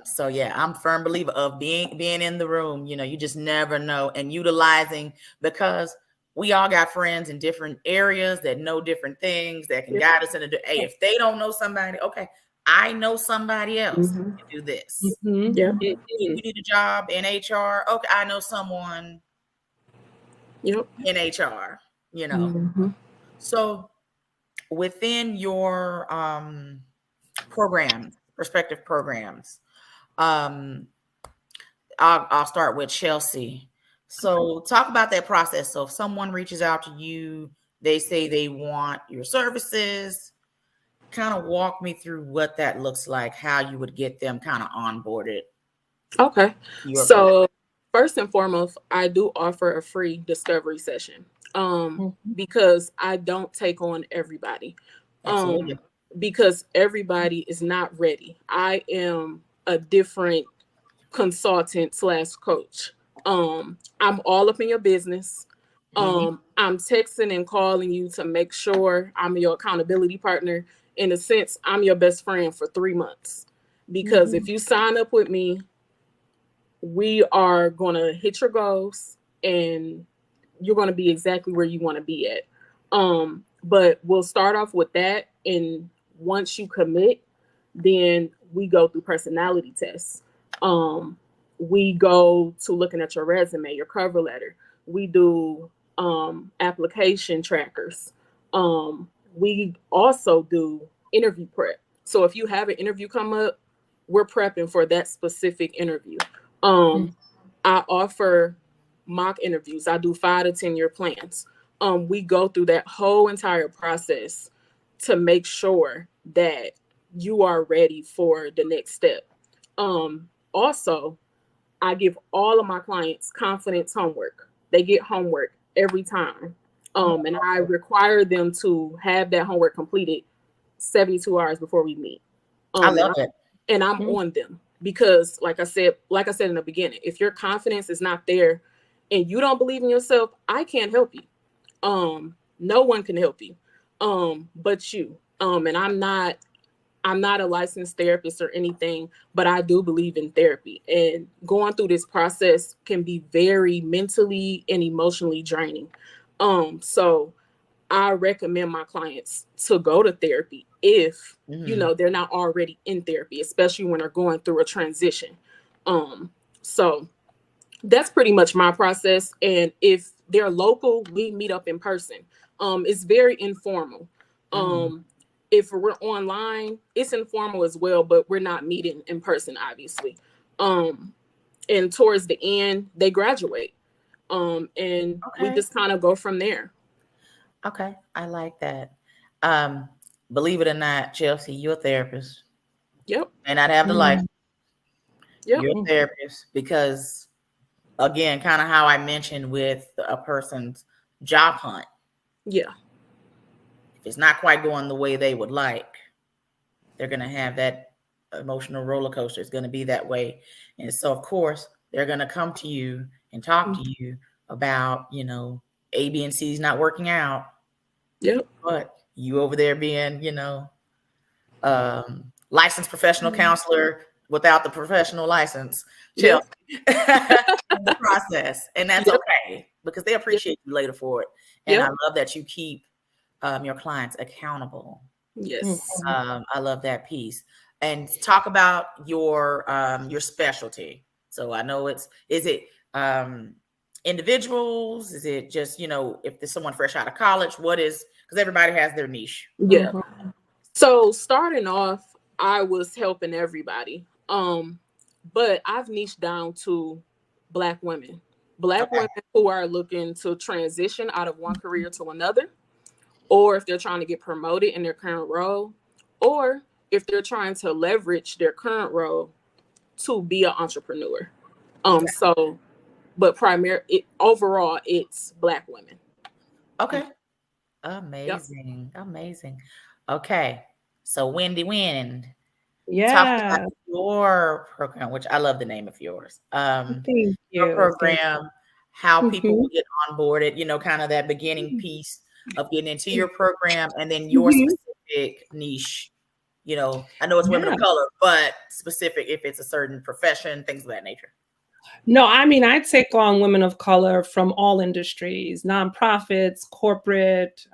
Speaker 1: So yeah, I'm a firm believer of being in the room. You just never know, and utilizing, because we all got friends in different areas that know different things that can guide us in hey, if they don't know somebody, okay, I know somebody else to do this. You need a job in HR. Okay, I know someone in HR, So within your prospective programs, I'll start with Chelsea. So talk about that process. So if someone reaches out to you, they say they want your services, kind of walk me through what that looks like, how you would get them kind of onboarded.
Speaker 4: Okay. So first and foremost, I do offer a free discovery session because I don't take on everybody. Because everybody is not ready. I am a different consultant / coach. I'm all up in your business. I'm texting and calling you to make sure I'm your accountability partner. In a sense, I'm your best friend for 3 months. Because if you sign up with me, we are going to hit your goals and you're going to be exactly where you want to be at. But we'll start off with that. And once you commit, then we go through personality tests. We go to looking at your resume, your cover letter. We do application trackers. We also do interview prep. So if you have an interview come up, we're prepping for that specific interview. I offer mock interviews. I do 5 to 10 year plans. We go through that whole entire process to make sure that you are ready for the next step. Also, I give all of my clients confidence homework. They get homework every time. And I require them to have that homework completed 72 hours before we meet.
Speaker 1: I love it.
Speaker 4: And I'm on them because like I said in the beginning, if your confidence is not there and you don't believe in yourself, I can't help you. No one can help you but you. And I'm not a licensed therapist or anything, but I do believe in therapy. And going through this process can be very mentally and emotionally draining. So I recommend my clients to go to therapy if, they're not already in therapy, especially when they're going through a transition. So that's pretty much my process. And if they're local, we meet up in person. It's very informal. If we're online, it's informal as well, but we're not meeting in person, obviously. And towards the end, they graduate. And we just kind of go from there.
Speaker 1: Okay, I like that. Believe it or not, Chelsea, you're a therapist.
Speaker 4: Yep.
Speaker 1: And I'd have the life.
Speaker 4: Yep.
Speaker 1: You're a therapist because, again, kind of how I mentioned with a person's job hunt.
Speaker 4: Yeah.
Speaker 1: If it's not quite going the way they would like, they're going to have that emotional roller coaster. It's going to be that way. And so, of course, they're going to come to you and talk to you about, A, B, and C is not working out.
Speaker 4: Yep.
Speaker 1: But you over there being, licensed professional counselor without the professional license. Chelsea. The process. And that's okay because they appreciate you later for it. And I love that you keep your clients accountable.
Speaker 4: Yes.
Speaker 1: I love that piece. And talk about your specialty. So I know is it individuals? Is it just, if there's someone fresh out of college, because everybody has their niche.
Speaker 4: Yeah. So starting off, I was helping everybody. But I've niched down to Black women. Black women who are looking to transition out of one career to another, or if they're trying to get promoted in their current role, or if they're trying to leverage their current role to be an entrepreneur. But overall, it's Black women.
Speaker 1: Okay. Amazing. Yep. Amazing. Okay. So Wendy Wind.
Speaker 3: Yeah.
Speaker 1: Talk about your program, which I love the name of yours.
Speaker 3: Thank you.
Speaker 1: Your program, how people will get onboarded, kind of that beginning piece of getting into your program and then your specific niche. I know it's women of color, but specific if it's a certain profession, things of that nature.
Speaker 3: No, I take on women of color from all industries, nonprofits, corporate,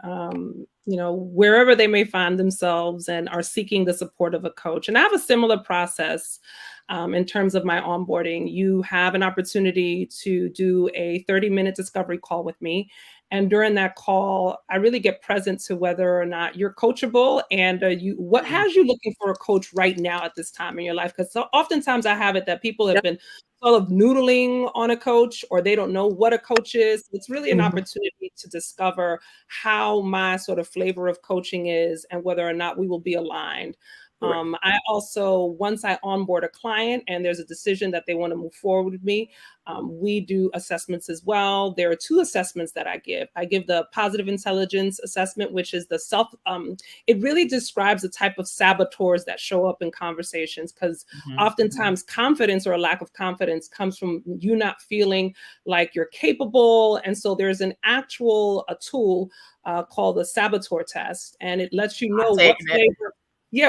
Speaker 3: wherever they may find themselves and are seeking the support of a coach. And I have a similar process in terms of my onboarding. You have an opportunity to do a 30-minute discovery call with me. And during that call, I really get present to whether or not you're coachable and what has you looking for a coach right now at this time in your life? Because oftentimes I have it that people have been sort of noodling on a coach, or they don't know what a coach is. It's really an opportunity to discover how my sort of flavor of coaching is and whether or not we will be aligned. I also, once I onboard a client and there's a decision that they want to move forward with me, we do assessments as well. There are 2 assessments that I give. I give the positive intelligence assessment, which is the it really describes the type of saboteurs that show up in conversations, because oftentimes confidence or a lack of confidence comes from you not feeling like you're capable. And so there's a tool called the saboteur test, and it lets you know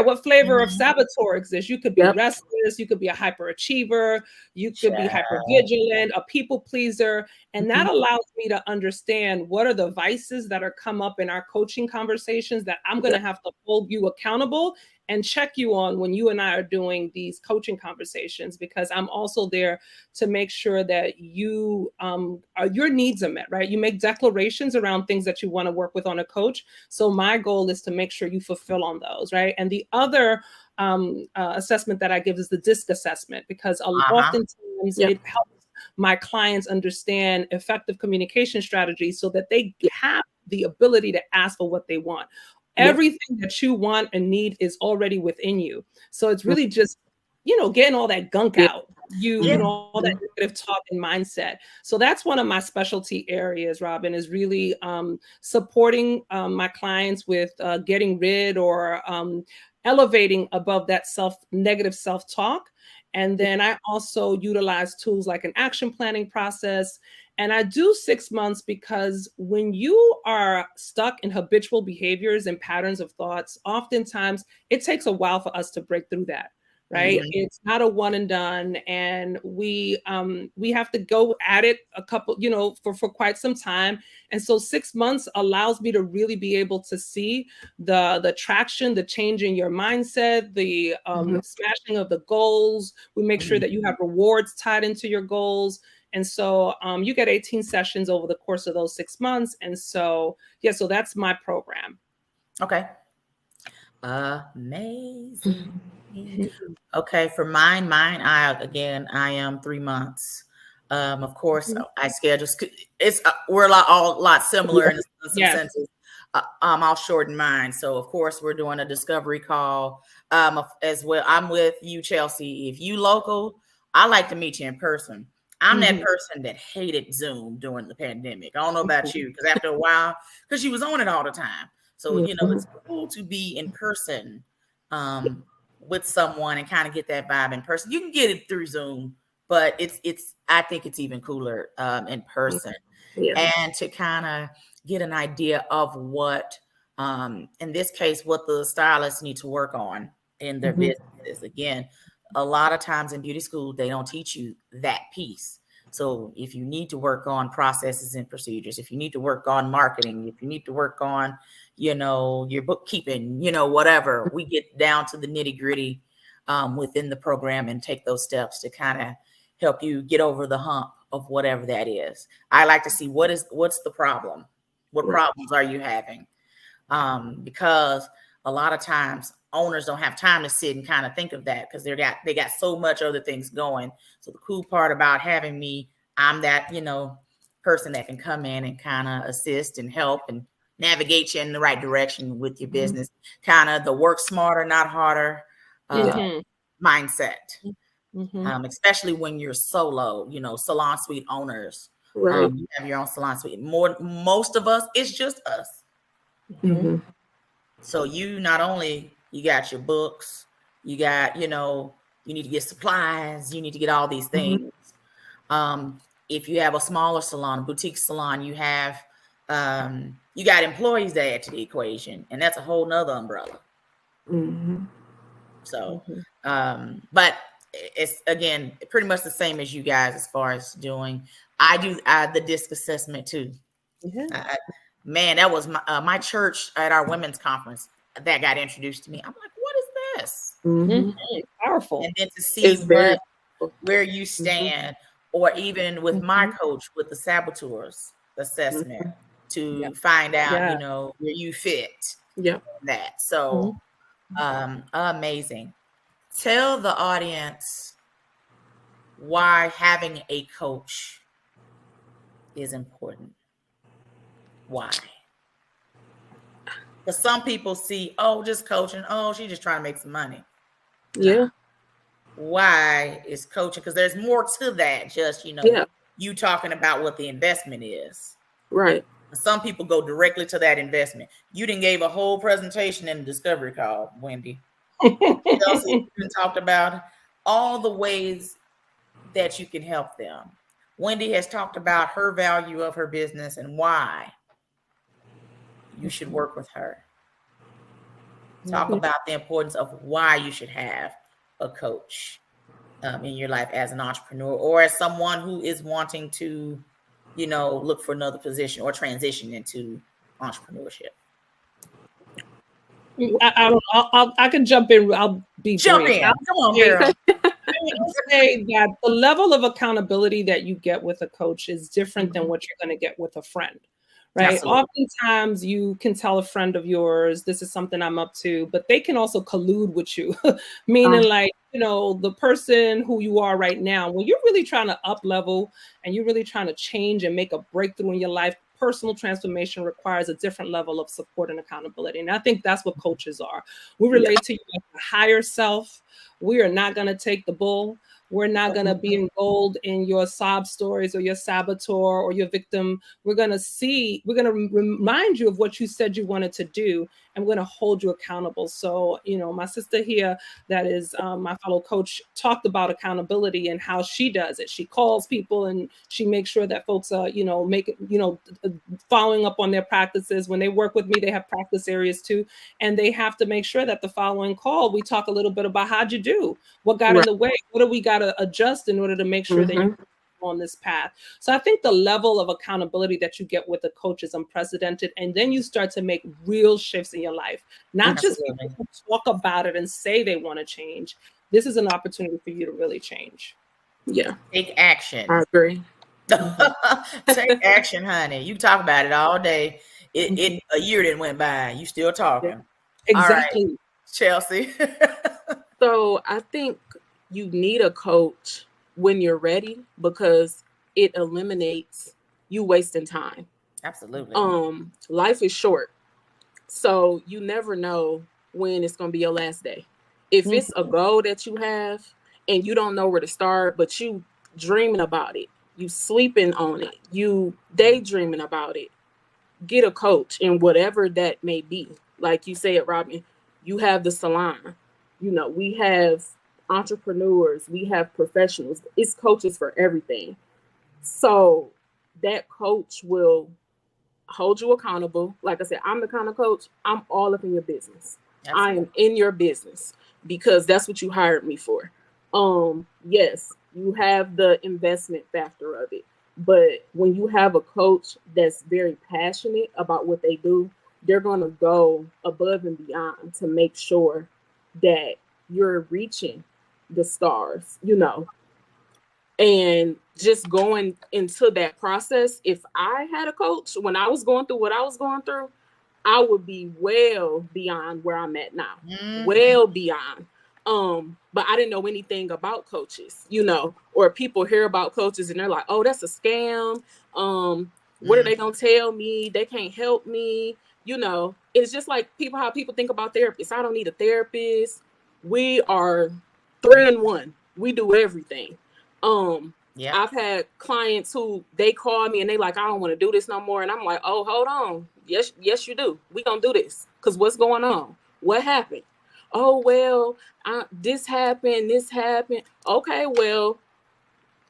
Speaker 3: what flavor of saboteur exists. You could be restless, you could be a hyperachiever, you could be hypervigilant, a people pleaser. And that allows me to understand what are the vices that are come up in our coaching conversations that I'm going to have to hold you accountable and check you on when you and I are doing these coaching conversations, because I'm also there to make sure that your needs are met, right? You make declarations around things that you want to work with on a coach. So my goal is to make sure you fulfill on those, right? And the other assessment that I give is the DISC assessment, because oftentimes it helps my clients understand effective communication strategies so that they have the ability to ask for what they want. Everything that you want and need is already within you. So it's really just, getting all that gunk out, all that negative talk and mindset. So that's one of my specialty areas, Robin, is really supporting my clients with getting rid or elevating above that negative self-talk. And then I also utilize tools like an action planning process. And I do 6 months because when you are stuck in habitual behaviors and patterns of thoughts, oftentimes it takes a while for us to break through that, right? It's not a one and done. And we have to go at it a couple, for quite some time. And so 6 months allows me to really be able to see the traction, the change in your mindset, the smashing of the goals. We make sure that you have rewards tied into your goals. And so you get 18 sessions over the course of those 6 months. And so, so that's my program.
Speaker 1: Okay. Amazing. Okay. For mine, I am 3 months. Of course, I schedule. We're a lot similar in some senses. I'll shorten mine. So of course we're doing a discovery call as well. I'm with you, Chelsea. If you local, I like to meet you in person. I'm that person that hated Zoom during the pandemic. I don't know about you, because after a while, because you was on it all the time. So, it's cool to be in person with someone and kind of get that vibe in person. You can get it through Zoom, but I think it's even cooler in person. And to kind of get an idea of what, in this case, what the stylists need to work on in their businesses. Again, a lot of times in beauty school, they don't teach you that piece. So if you need to work on processes and procedures, if you need to work on marketing, if you need to work on, your bookkeeping, whatever, we get down to the nitty gritty within the program and take those steps to kind of help you get over the hump of whatever that is. I like to see what's the problem? What problems are you having? Because a lot of times owners don't have time to sit and kind of think of that, because they got so much other things going. So the cool part about having me, I'm that, person that can come in and kind of assist and help and navigate you in the right direction with your business. Kind of the work smarter, not harder mindset. Especially when you're solo, salon suite owners.
Speaker 4: Right.
Speaker 1: You have your own salon suite. Most of us, it's just us. So you not only you got your books, you got, you need to get supplies, you need to get all these things. If you have a smaller salon, a boutique salon, you have, you got employees to add to the equation, and that's a whole nother umbrella. So, but it's, again, pretty much the same as you guys as far as doing, I do the DISC assessment too. Man, that was my church at our women's conference that got introduced to me. I'm like, what is this?
Speaker 3: Powerful.
Speaker 1: And then to see where you stand, or even with my coach with the saboteurs assessment, to find out,
Speaker 3: Yeah.
Speaker 1: you know, where you fit.
Speaker 4: Yeah.
Speaker 1: That. So amazing. Tell the audience why having a coach is important. Why? Because some people see, oh, just coaching. Oh, she's just trying to make some money.
Speaker 4: Yeah.
Speaker 1: Nah. Why is coaching? Because there's more to that. Just, you know, you talking about what the investment is.
Speaker 4: Right.
Speaker 1: Some people go directly to that investment. You didn't gave a whole presentation in the discovery call, Wendy. Chelsea talked about all the ways that you can help them. Wendy has talked about her value of her business and why you should work with her. Talk about the importance of why you should have a coach in your life as an entrepreneur or as someone who is wanting to, you know, look for another position or transition into entrepreneurship.
Speaker 3: I don't know. I can jump in. I'll be
Speaker 1: jump
Speaker 3: brief.
Speaker 1: in. Come on, girl.
Speaker 3: I'll say that the level of accountability that you get with a coach is different than what you're going to get with a friend, right?
Speaker 1: Absolutely.
Speaker 3: Oftentimes you can tell a friend of yours, this is something I'm up to, but they can also collude with you, meaning like, you know, the person who you are right now, when you're really trying to up level and you're really trying to change and make a breakthrough in your life, personal transformation requires a different level of support and accountability. And I think that's what coaches are. We relate to you as a higher self. We are not going to take the bull. We're not going to be enrolled in your sob stories or your saboteur or your victim. We're going to remind you of what you said you wanted to do, and we're going to hold you accountable. So, you know, my sister here, that is my fellow coach, talked about accountability and how she does it. She calls people and she makes sure that folks are, you know, following up on their practices. When they work with me, they have practice areas too. And they have to make sure that the following call, we talk a little bit about how'd you do? What got in the way? What do we got to adjust in order to make sure that you're on this path? So I think the level of accountability that you get with a coach is unprecedented. And then you start to make real shifts in your life, not just people who talk about it and say they want to change. This is an opportunity for you to really change.
Speaker 4: Yeah.
Speaker 1: Take action.
Speaker 4: I agree.
Speaker 1: Take action, honey. You talk about it all day. A year didn't went by. You still talking.
Speaker 3: Yeah. Exactly.
Speaker 1: All right, Chelsea.
Speaker 4: So I think you need a coach when you're ready because it eliminates you wasting time.
Speaker 1: Absolutely.
Speaker 4: Life is short. So you never know when it's going to be your last day. If it's a goal that you have and you don't know where to start, but you dreaming about it, you sleeping on it, you daydreaming about it, get a coach in whatever that may be. Like you said, Robin, you have the salon. You know, we have entrepreneurs, we have professionals. It's coaches for everything. So that coach will hold you accountable. Like I said, I'm the kind of coach, I'm all up in your business. I am in your business because that's what you hired me for. Yes, you have the investment factor of it. But when you have a coach that's very passionate about what they do, they're going to go above and beyond to make sure that you're reaching the stars, you know. And just going into that process, if I had a coach when I was going through what I was going through, I would be well beyond where I'm at now. Well beyond. But I didn't know anything about coaches, you know, or people hear about coaches and they're like, oh, that's a scam. What are they gonna tell me? They can't help me. You know, it's just like how people think about therapists. I don't need a therapist. We are 3-in-1. We do everything. I've had clients who they call me and they like, I don't want to do this no more. And I'm like, oh, hold on. Yes, you do. We gonna do this. Cause what's going on? What happened? Oh, well, this happened. Okay, well,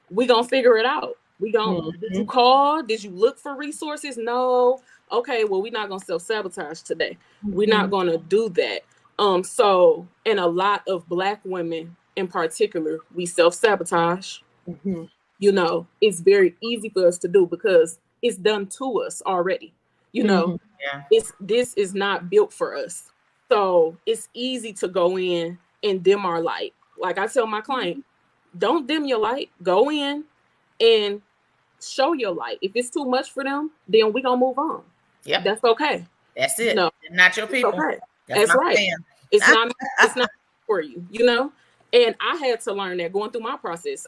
Speaker 4: we gonna figure it out. We gonna, did you call? Did you look for resources? No. Okay, well, we're not gonna self-sabotage today. We're not gonna do that. So, and a lot of Black women in particular, we self-sabotage. You know, it's very easy for us to do because it's done to us already. You know, this is not built for us. So it's easy to go in and dim our light. Like I tell my client, don't dim your light. Go in and show your light. If it's too much for them, then we gonna move on.
Speaker 1: Yep.
Speaker 4: That's okay.
Speaker 1: That's it.
Speaker 4: No,
Speaker 1: not your people.
Speaker 4: Okay.
Speaker 1: That's
Speaker 4: right.
Speaker 1: Fan.
Speaker 4: It's not for you, you know? And I had to learn that going through my process.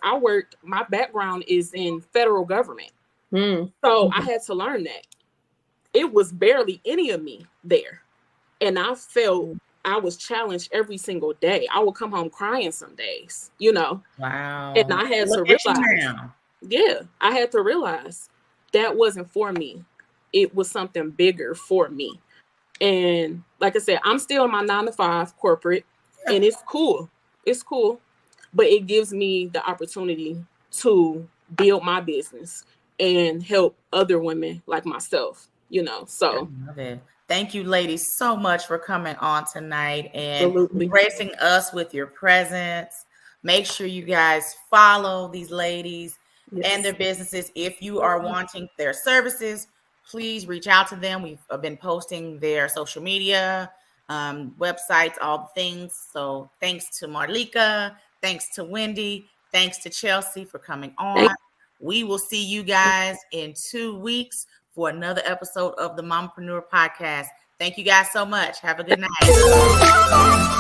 Speaker 4: My background is in federal government. So I had to learn that. It was barely any of me there. And I felt I was challenged every single day. I would come home crying some days, you know?
Speaker 1: Wow.
Speaker 4: And I had to realize, I had to realize that wasn't for me. It was something bigger for me. And like I said, I'm still in my 9-to-5 corporate, and it's cool. It's cool. But it gives me the opportunity to build my business and help other women like myself, you know. So
Speaker 1: thank you, ladies, so much for coming on tonight and gracing us with your presence. Make sure you guys follow these ladies and their businesses. If you are wanting their services, please reach out to them. We've been posting their social media, websites, all the things. So thanks to Marlika, thanks to Wendy, thanks to Chelsea for coming on. We will see you guys in 2 weeks for another episode of the Mamaprenuer Podcast. Thank you guys so much. Have a good night.